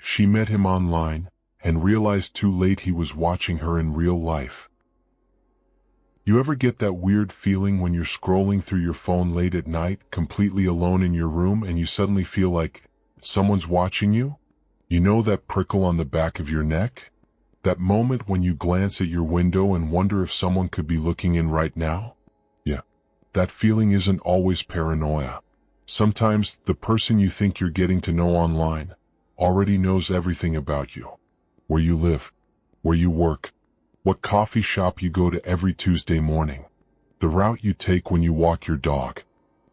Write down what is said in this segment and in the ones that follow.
she met him online and realized too late he was watching her in real life. You ever get that weird feeling when you're scrolling through your phone late at night, completely alone in your room, and you suddenly feel like someone's watching you? You know that prickle on the back of your neck? That moment when you glance at your window and wonder if someone could be looking in right now? Yeah, that feeling isn't always paranoia. Sometimes the person you think you're getting to know online already knows everything about you. Where you live, where you work, what coffee shop you go to every Tuesday morning, the route you take when you walk your dog.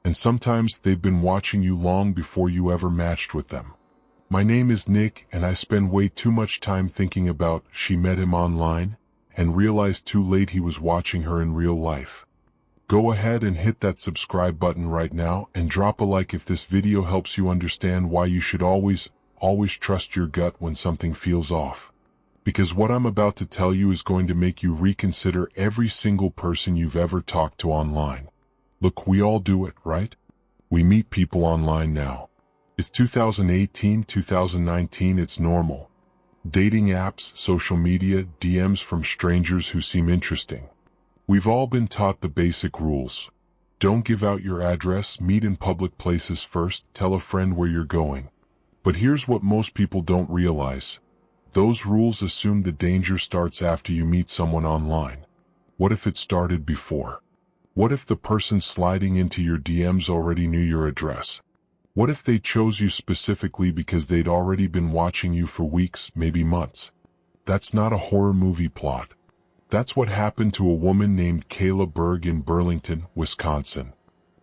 And sometimes they've been watching you long before you ever matched with them. My name is Nick, and I spend way too much time thinking about she met him online and realized too late he was watching her in real life. Go ahead and hit that subscribe button right now and drop a like if this video helps you understand why you should always trust your gut when something feels off. Because what I'm about to tell you is going to make you reconsider every single person you've ever talked to online. Look, we all do it, right? We meet people online now. It's 2018, 2019, it's normal. Dating apps, social media, DMs from strangers who seem interesting. We've all been taught the basic rules. Don't give out your address, meet in public places first, tell a friend where you're going. But here's what most people don't realize. Those rules assume the danger starts after you meet someone online. What if it started before? What if the person sliding into your DMs already knew your address? What if they chose you specifically because they'd already been watching you for weeks, maybe months? That's not a horror movie plot. That's what happened to a woman named Kayla Berg in Burlington, Wisconsin.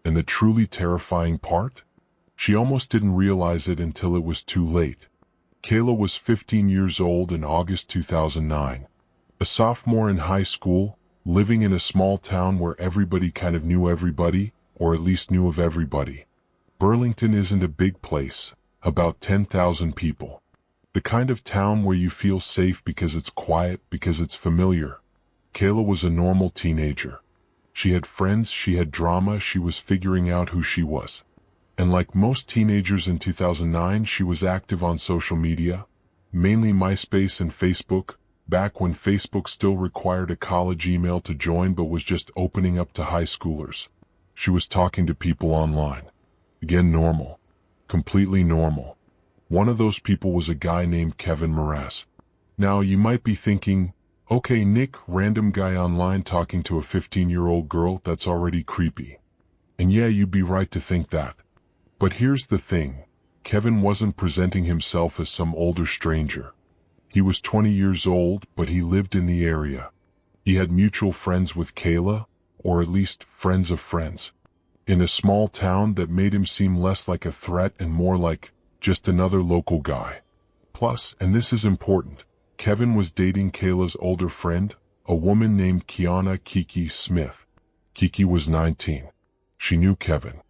And the truly terrifying part? She almost didn't realize it until it was too late. Kayla was 15 years old in August 2009. A sophomore in high school, living in a small town where everybody kind of knew everybody, or at least knew of everybody. Burlington isn't a big place, about 10,000 people. The kind of town where you feel safe because it's quiet, because it's familiar. Kayla was a normal teenager. She had friends, she had drama, she was figuring out who she was. And like most teenagers in 2009, she was active on social media, mainly MySpace and Facebook, back when Facebook still required a college email to join but was just opening up to high schoolers. She was talking to people online. Again, normal. Completely normal. One of those people was a guy named Kevin Mraz. Now, you might be thinking, okay, Nick, random guy online talking to a 15-year-old girl, that's already creepy. And yeah, you'd be right to think that. But here's the thing. Kevin wasn't presenting himself as some older stranger. He was 20 years old, but he lived in the area. He had mutual friends with Kayla, or at least friends of friends. In a small town that made him seem less like a threat and more like just another local guy. Plus, and this is important, Kevin was dating Kayla's older friend, a woman named Kiana Kiki Smith. Kiki was 19. She knew Kevin.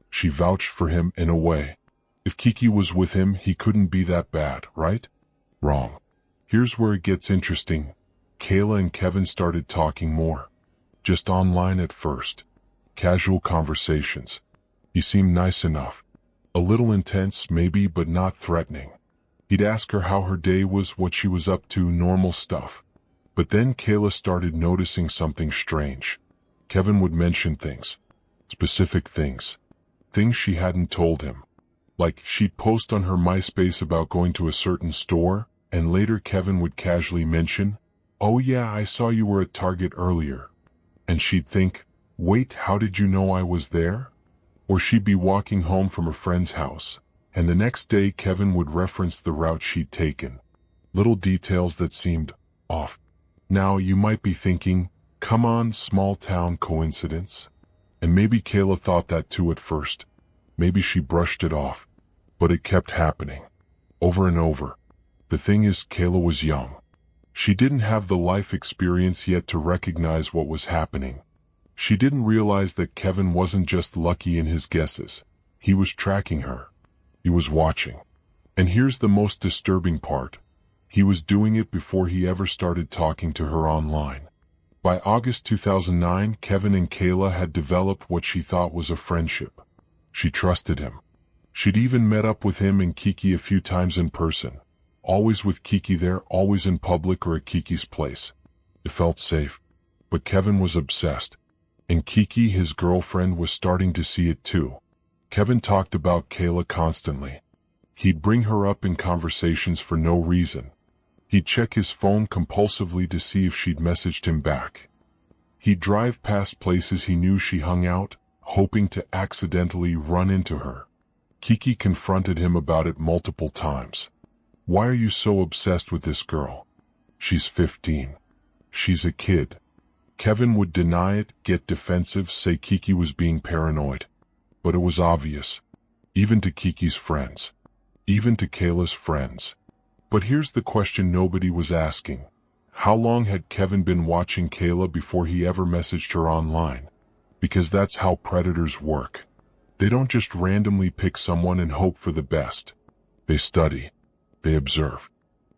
She vouched for him in a way. If Kiki was with him, he couldn't be that bad, right? Wrong. Here's where it gets interesting. Kayla and Kevin started talking more. Just online at first. Casual conversations. He seemed nice enough. A little intense, maybe, but not threatening. He'd ask her how her day was, what she was up to, normal stuff. But then Kayla started noticing something strange. Kevin would mention things. Specific things. Things she hadn't told him. Like, she'd post on her MySpace about going to a certain store, and later Kevin would casually mention, "Oh yeah, I saw you were at Target earlier." And she'd think, "Wait, how did you know I was there?" Or she'd be walking home from a friend's house, and the next day Kevin would reference the route she'd taken. Little details that seemed off. Now you might be thinking, come on, small town coincidence? And maybe Kayla thought that too at first. Maybe she brushed it off. But it kept happening. Over and over. The thing is, Kayla was young. She didn't have the life experience yet to recognize what was happening. She didn't realize that Kevin wasn't just lucky in his guesses. He was tracking her. He was watching. And here's the most disturbing part. He was doing it before he ever started talking to her online. By August 2009, Kevin and Kayla had developed what she thought was a friendship. She trusted him. She'd even met up with him and Kiki a few times in person. always with Kiki there, always in public or at Kiki's place. It felt safe. But Kevin was obsessed. And Kiki, his girlfriend, was starting to see it too. Kevin talked about Kayla constantly. He'd bring her up in conversations for no reason. He'd check his phone compulsively to see if she'd messaged him back. He'd drive past places he knew she hung out, hoping to accidentally run into her. Kiki confronted him about it multiple times. "Why are you so obsessed with this girl? She's 15. She's a kid." Kevin would deny it, get defensive, say Kiki was being paranoid. But it was obvious. Even to Kiki's friends. Even to Kayla's friends. But here's the question nobody was asking. How long had Kevin been watching Kayla before he ever messaged her online? Because that's how predators work. They don't just randomly pick someone and hope for the best. They study. They observe.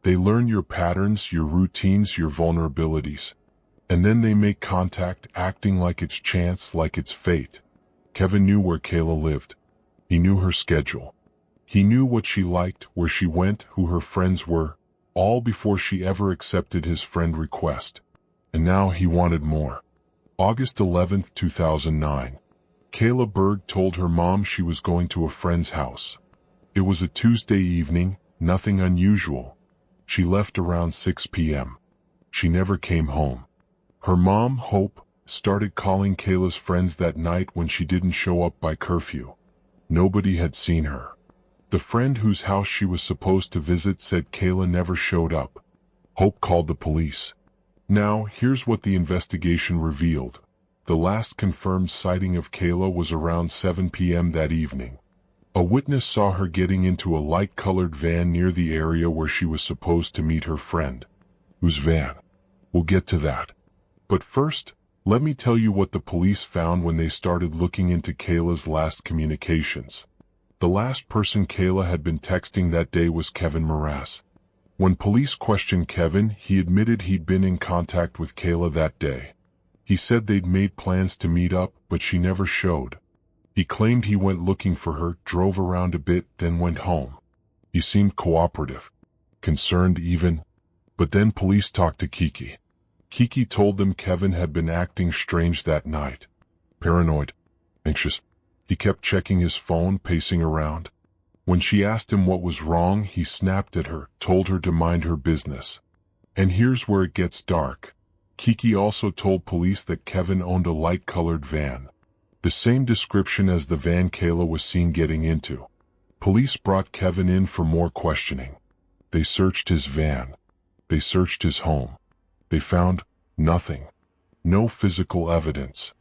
They learn your patterns, your routines, your vulnerabilities. And then they make contact, acting like it's chance, like it's fate. Kevin knew where Kayla lived. He knew her schedule. He knew what she liked, where she went, who her friends were, all before she ever accepted his friend request. And now he wanted more. August 11th, 2009. Kayla Berg told her mom she was going to a friend's house. It was a Tuesday evening, nothing unusual. She left around 6 p.m. She never came home. Her mom, Hope, started calling Kayla's friends that night when she didn't show up by curfew. Nobody had seen her. The friend whose house she was supposed to visit said Kayla never showed up. Hope called the police. Now, here's what the investigation revealed. The last confirmed sighting of Kayla was around 7 p.m. that evening. A witness saw her getting into a light-colored van near the area where she was supposed to meet her friend. Whose van? We'll get to that. But first, let me tell you what the police found when they started looking into Kayla's last communications. The last person Kayla had been texting that day was Kevin Mraz. When police questioned Kevin, he admitted he'd been in contact with Kayla that day. He said they'd made plans to meet up, but she never showed. He claimed he went looking for her, drove around a bit, then went home. He seemed cooperative, concerned even. But then police talked to Kiki. Kiki told them Kevin had been acting strange that night. Paranoid, anxious. He kept checking his phone, pacing around. When she asked him what was wrong, he snapped at her, told her to mind her business. And here's where it gets dark. Kiki also told police that Kevin owned a light-colored van. The same description as the van Kayla was seen getting into. Police brought Kevin in for more questioning. They searched his van. They searched his home. They found nothing. No physical evidence.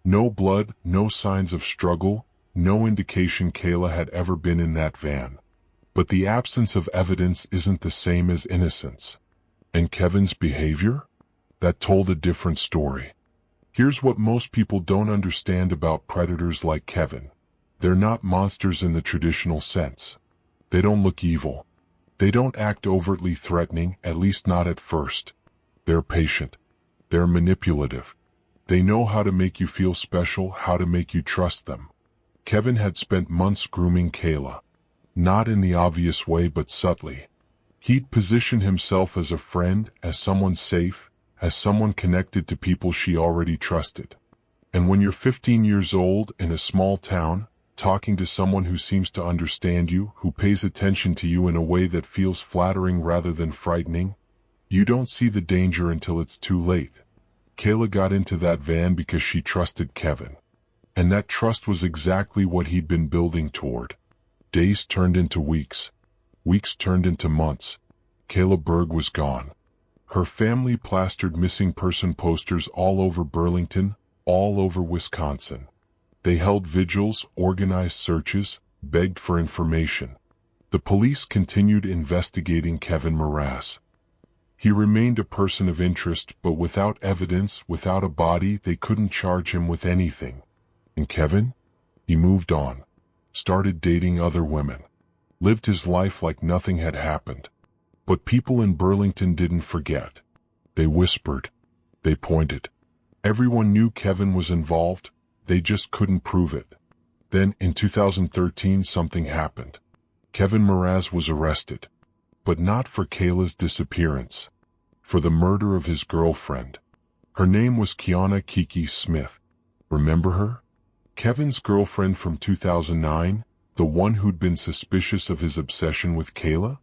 No blood, no signs of struggle, no indication Kayla had ever been in that van. But the absence of evidence isn't the same as innocence. And Kevin's behavior? That told a different story. Here's what most people don't understand about predators like Kevin. They're not monsters in the traditional sense. They don't look evil. They don't act overtly threatening, at least not at first. They're patient. They're manipulative. They know how to make you feel special, how to make you trust them. Kevin had spent months grooming Kayla. Not in the obvious way, but subtly. He'd position himself as a friend, as someone safe, as someone connected to people she already trusted. And when you're 15 years old in a small town, talking to someone who seems to understand you, who pays attention to you in a way that feels flattering rather than frightening, you don't see the danger until it's too late. Kayla got into that van because she trusted Kevin. And that trust was exactly what he'd been building toward. Days turned into weeks. Weeks turned into months. Kayla Berg was gone. Her family plastered missing person posters all over Burlington, all over Wisconsin. They held vigils, organized searches, begged for information. The police continued investigating Kevin Mraz. He remained a person of interest, but without evidence, without a body, they couldn't charge him with anything. And Kevin? He moved on. Started dating other women. Lived his life like nothing had happened. But people in Burlington didn't forget. They whispered. They pointed. Everyone knew Kevin was involved. They just couldn't prove it. Then, in 2013, something happened. Kevin Mraz was arrested. but not for Kayla's disappearance. For the murder of his girlfriend. Her name was Kiana Kiki Smith. Remember her? Kevin's girlfriend from 2009, the one who'd been suspicious of his obsession with Kayla?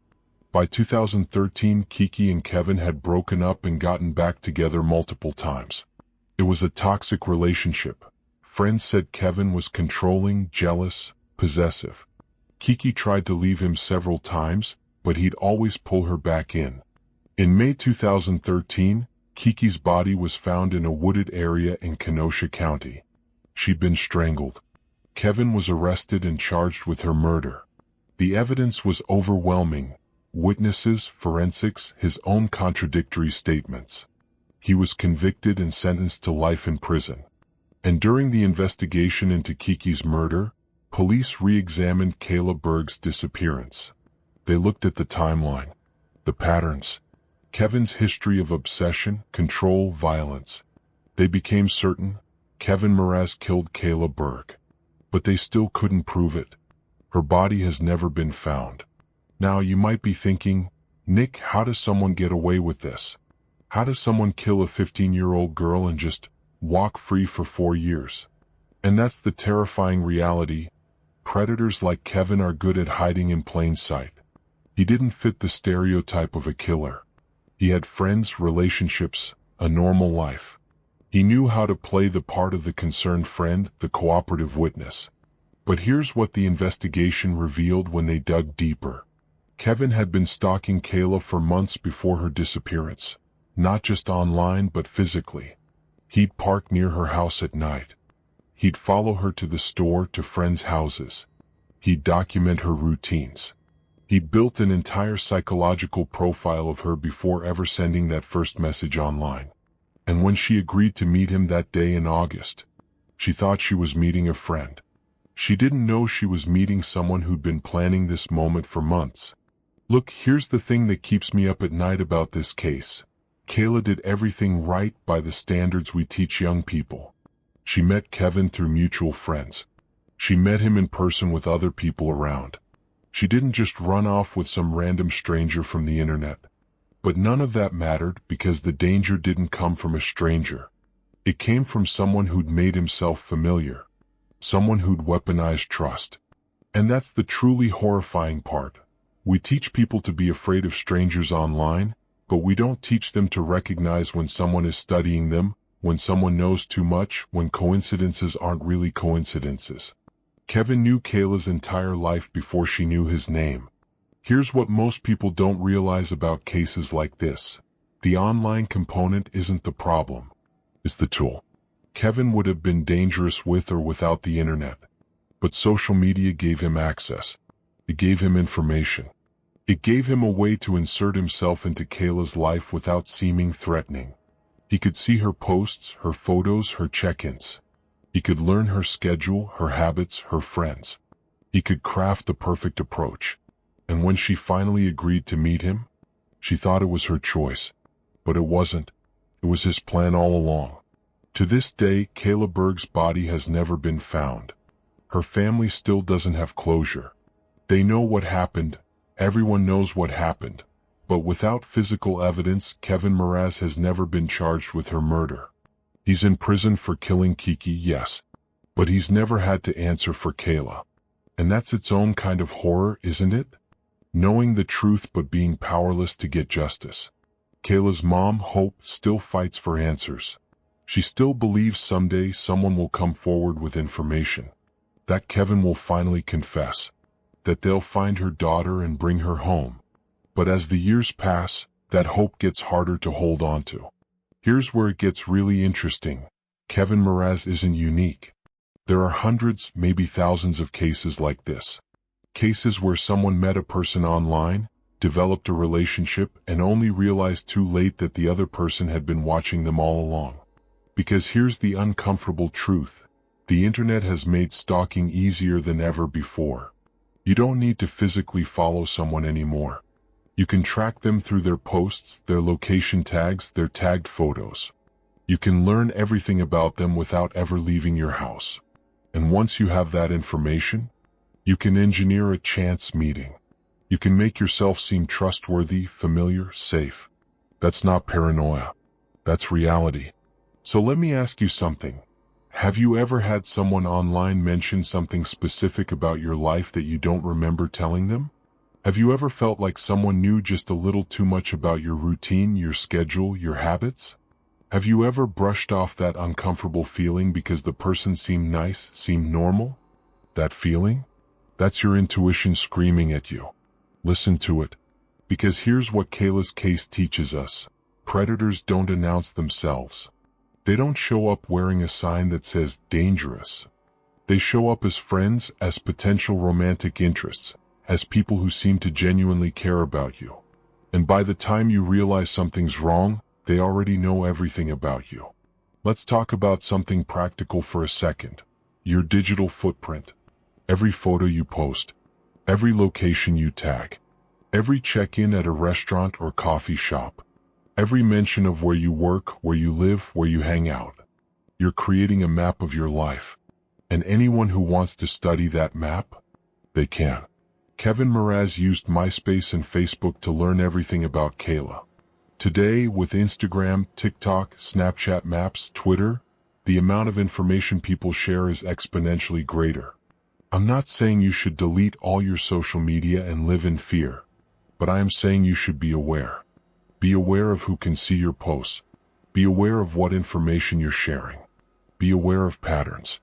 By 2013, Kiki and Kevin had broken up and gotten back together multiple times. It was a toxic relationship. Friends said Kevin was controlling, jealous, possessive. Kiki tried to leave him several times, but he'd always pull her back in. In May 2013, Kiki's body was found in a wooded area in Kenosha County. She'd been strangled. Kevin was arrested and charged with her murder. The evidence was overwhelming. Witnesses, forensics, his own contradictory statements. He was convicted and sentenced to life in prison. And during the investigation into Kiki's murder, police re-examined Kayla Berg's disappearance. They looked at the timeline, the patterns, Kevin's history of obsession, control, violence. They became certain Kevin Mraz killed Kayla Berg. But they still couldn't prove it. Her body has never been found. Now you might be thinking, Nick, how does someone get away with this? How does someone kill a 15-year-old girl and just walk free for 4 years? And that's the terrifying reality. Predators like Kevin are good at hiding in plain sight. He didn't fit the stereotype of a killer. He had friends, relationships, a normal life. He knew how to play the part of the concerned friend, the cooperative witness. But here's what the investigation revealed when they dug deeper. Kevin had been stalking Kayla for months before her disappearance, not just online but physically. He'd park near her house at night. He'd follow her to the store, to friends' houses. He'd document her routines. He'd built an entire psychological profile of her before ever sending that first message online. And when she agreed to meet him that day in August, she thought she was meeting a friend. She didn't know she was meeting someone who'd been planning this moment for months. Look, here's the thing that keeps me up at night about this case. Kayla did everything right by the standards we teach young people. She met Kevin through mutual friends. She met him in person with other people around. She didn't just run off with some random stranger from the internet. But none of that mattered because the danger didn't come from a stranger. It came from someone who'd made himself familiar. Someone who'd weaponized trust. And that's the truly horrifying part. We teach people to be afraid of strangers online, but we don't teach them to recognize when someone is studying them, when someone knows too much, when coincidences aren't really coincidences. Kevin knew Kayla's entire life before she knew his name. Here's what most people don't realize about cases like this. The online component isn't the problem. It's the tool. Kevin would have been dangerous with or without the internet. But social media gave him access. It gave him information. It gave him a way to insert himself into Kayla's life without seeming threatening. He could see her posts, her photos, her check-ins. He could learn her schedule, her habits, her friends. He could craft the perfect approach. And when she finally agreed to meet him, she thought it was her choice. But it wasn't. It was his plan all along. To this day, Kayla Berg's body has never been found. Her family still doesn't have closure. They know what happened. Everyone knows what happened. But without physical evidence, Kevin Mraz has never been charged with her murder. He's in prison for killing Kiki, yes. But he's never had to answer for Kayla. And that's its own kind of horror, isn't it? Knowing the truth but being powerless to get justice. Kayla's mom, Hope, still fights for answers. She still believes someday someone will come forward with information. That Kevin will finally confess. That they'll find her daughter and bring her home. But as the years pass, that hope gets harder to hold on to. Here's where it gets really interesting. Kevin Mraz isn't unique. There are hundreds, maybe thousands of cases like this. Cases where someone met a person online, developed a relationship, and only realized too late that the other person had been watching them all along. Because here's the uncomfortable truth. The internet has made stalking easier than ever before. You don't need to physically follow someone anymore. You can track them through their posts, their location tags, their tagged photos. You can learn everything about them without ever leaving your house. And once you have that information, you can engineer a chance meeting. You can make yourself seem trustworthy, familiar, safe. That's not paranoia. That's reality. So let me ask you something. Have you ever had someone online mention something specific about your life that you don't remember telling them? Have you ever felt like someone knew just a little too much about your routine, your schedule, your habits? Have you ever brushed off that uncomfortable feeling because the person seemed nice, seemed normal? That feeling? That's your intuition screaming at you. Listen to it. Because here's what Kayla's case teaches us. Predators don't announce themselves. They don't show up wearing a sign that says dangerous. They show up as friends, as potential romantic interests, as people who seem to genuinely care about you. And by the time you realize something's wrong, they already know everything about you. Let's talk about something practical for a second. Your digital footprint. Every photo you post. Every location you tag. Every check-in at a restaurant or coffee shop. Every mention of where you work, where you live, where you hang out. You're creating a map of your life. And anyone who wants to study that map, they can. Kevin Mraz used MySpace and Facebook to learn everything about Kayla. Today, with Instagram, TikTok, Snapchat Maps, Twitter, the amount of information people share is exponentially greater. I'm not saying you should delete all your social media and live in fear, but I am saying you should be aware. Be aware of who can see your posts. Be aware of what information you're sharing. Be aware of patterns,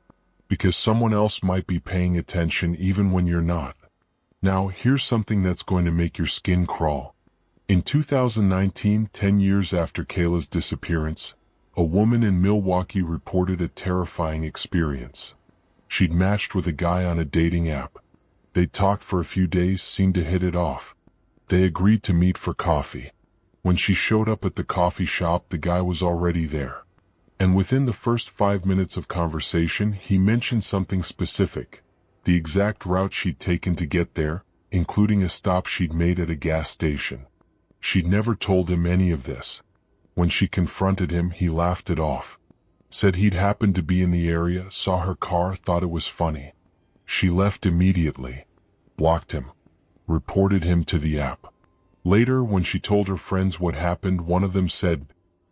because someone else might be paying attention even when you're not. Now, here's something that's going to make your skin crawl. In 2019, 10 years after Kayla's disappearance, a woman in Milwaukee reported a terrifying experience. She'd matched with a guy on a dating app. They'd talked for a few days, seemed to hit it off. They agreed to meet for coffee. When she showed up at the coffee shop, the guy was already there. And within the first 5 minutes of conversation, he mentioned something specific. The exact route she'd taken to get there, including a stop she'd made at a gas station. She'd never told him any of this. When she confronted him, he laughed it off. Said he'd happened to be in the area, saw her car, thought it was funny. She left immediately. Blocked him. Reported him to the app. Later, when she told her friends what happened, one of them said,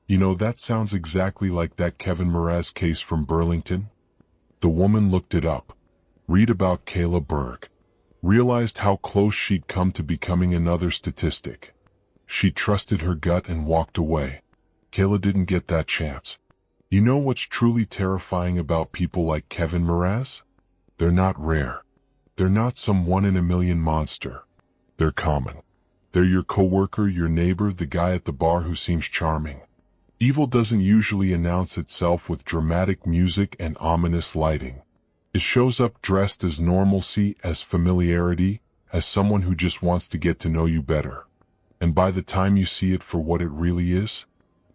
"You know, that sounds exactly like that Kevin Mraz case from Burlington." The woman looked it up. Read about Kayla Berg. Realized how close she'd come to becoming another statistic. She trusted her gut and walked away. Kayla didn't get that chance. You know what's truly terrifying about people like Kevin Mraz? They're not rare. They're not some one-in-a-million monster. They're common. They're your coworker, your neighbor, the guy at the bar who seems charming. Evil doesn't usually announce itself with dramatic music and ominous lighting. It shows up dressed as normalcy, as familiarity, as someone who just wants to get to know you better. And by the time you see it for what it really is,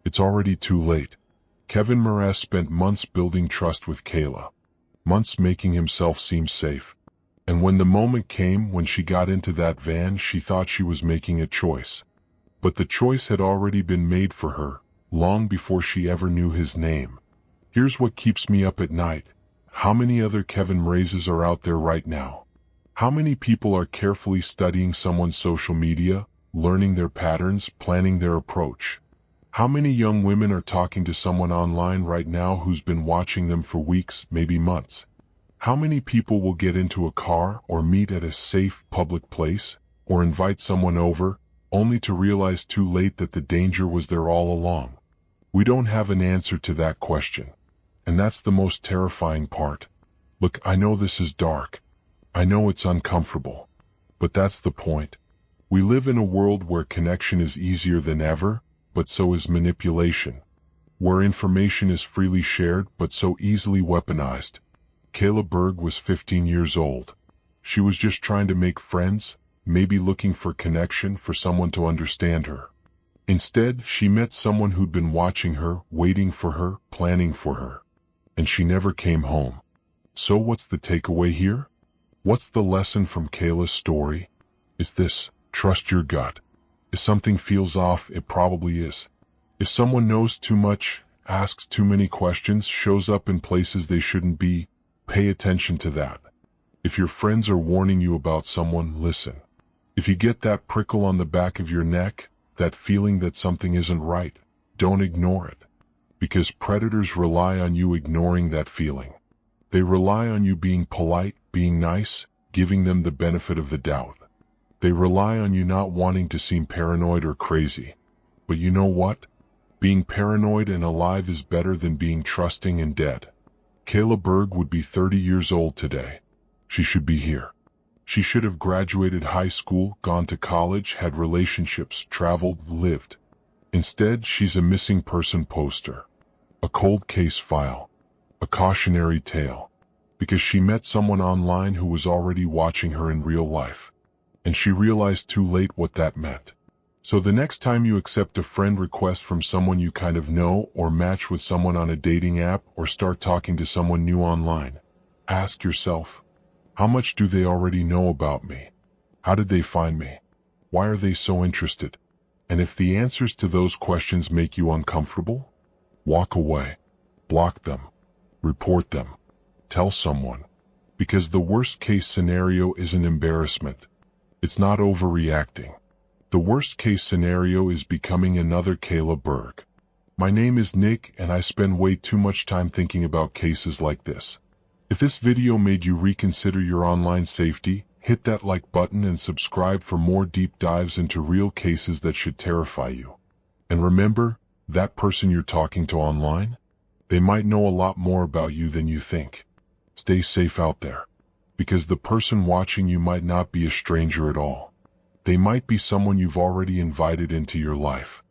it's already too late. Kevin Mraz spent months building trust with Kayla. Months making himself seem safe. And when the moment came, when she got into that van, she thought she was making a choice. But the choice had already been made for her, long before she ever knew his name. Here's what keeps me up at night. How many other Kevin Mrazes are out there right now? How many people are carefully studying someone's social media, learning their patterns, planning their approach? How many young women are talking to someone online right now who's been watching them for weeks, maybe months? How many people will get into a car or meet at a safe public place or invite someone over, only to realize too late that the danger was there all along? We don't have an answer to that question. And that's the most terrifying part. Look, I know this is dark. I know it's uncomfortable. But that's the point. We live in a world where connection is easier than ever, but so is manipulation. Where information is freely shared, but so easily weaponized. Kayla Berg was 15 years old. She was just trying to make friends, maybe looking for connection, for someone to understand her. Instead, she met someone who'd been watching her, waiting for her, planning for her. And she never came home. So what's the takeaway here? What's the lesson from Kayla's story? It's this: trust your gut. If something feels off, it probably is. If someone knows too much, asks too many questions, shows up in places they shouldn't be, pay attention to that. If your friends are warning you about someone, listen. If you get that prickle on the back of your neck, that feeling that something isn't right, don't ignore it. Because predators rely on you ignoring that feeling. They rely on you being polite, being nice, giving them the benefit of the doubt. They rely on you not wanting to seem paranoid or crazy. But you know what? Being paranoid and alive is better than being trusting and dead. Kayla Berg would be 30 years old today. She should be here. She should have graduated high school, gone to college, had relationships, traveled, lived. Instead, she's a missing person poster. A cold case file. A cautionary tale. Because she met someone online who was already watching her in real life. And she realized too late what that meant. So the next time you accept a friend request from someone you kind of know, or match with someone on a dating app, or start talking to someone new online, ask yourself, how much do they already know about me? How did they find me? Why are they so interested? And if the answers to those questions make you uncomfortable, walk away, block them, report them, tell someone. Because the worst case scenario isn't embarrassment. It's not overreacting. The worst case scenario is becoming another Kayla Berg. My name is Nick, and I spend way too much time thinking about cases like this. If this video made you reconsider your online safety, hit that like button and subscribe for more deep dives into real cases that should terrify you. And remember, that person you're talking to online, they might know a lot more about you than you think. Stay safe out there. Because the person watching you might not be a stranger at all. They might be someone you've already invited into your life.